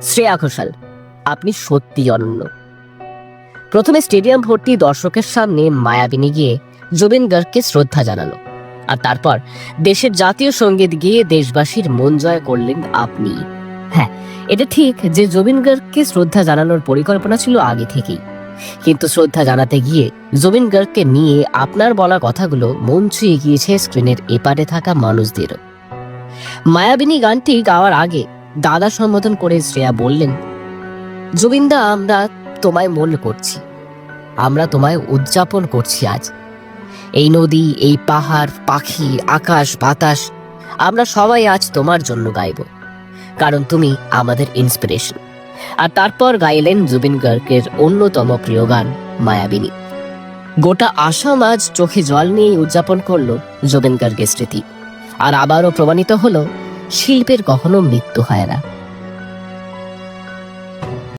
শ্রেয়া ঘোষাল, আপনি সত্যি অনন্য। প্রথমে স্টেডিয়াম ভর্তি দর্শকের সামনে মায়াবিনী গিয়ে জুবিন গার্গকে শ্রদ্ধা জানালো, আর তারপর দেশের জাতীয় সঙ্গীত গিয়ে দেশবাসীর মন জয় করলেন আপনি। হ্যাঁ, এটা ঠিক যে জুবিন গার্গকে শ্রদ্ধা জানানোর পরিকল্পনা ছিল আগে থেকেই, কিন্তু শ্রদ্ধা জানাতে গিয়ে জুবিন গার্গকে নিয়ে আপনার বলা কথাগুলো মন ছুঁয়ে গিয়েছে স্ক্রিনের এপারে থাকা মানুষদেরও। মায়াবিনী গানটি গাওয়ার আগে দাদা সম্বোধন করে শ্রেয়া বললেন, জুবিনদা, আমরা তোমায় মনে করছি, আমরা তোমায় উদযাপন করছি। আজ এই নদী, এই পাহাড়, পাখি, আকাশ, বাতাস, আমরা সবাই আজ তোমার জন্য গাইব, কারণ তুমি আমাদের ইন্সপিরেশন। আর তারপর গাইলেন জুবিন গার্গের অন্যতম প্রিয় গান মায়াবিনী। গোটা আসাম আজ চোখে জল নিয়ে উদযাপন করলো জুবিন গার্গের স্মৃতি। আর আবারও প্রমাণিত হলো, শিল্পের কখনো মৃত্যু হয় না।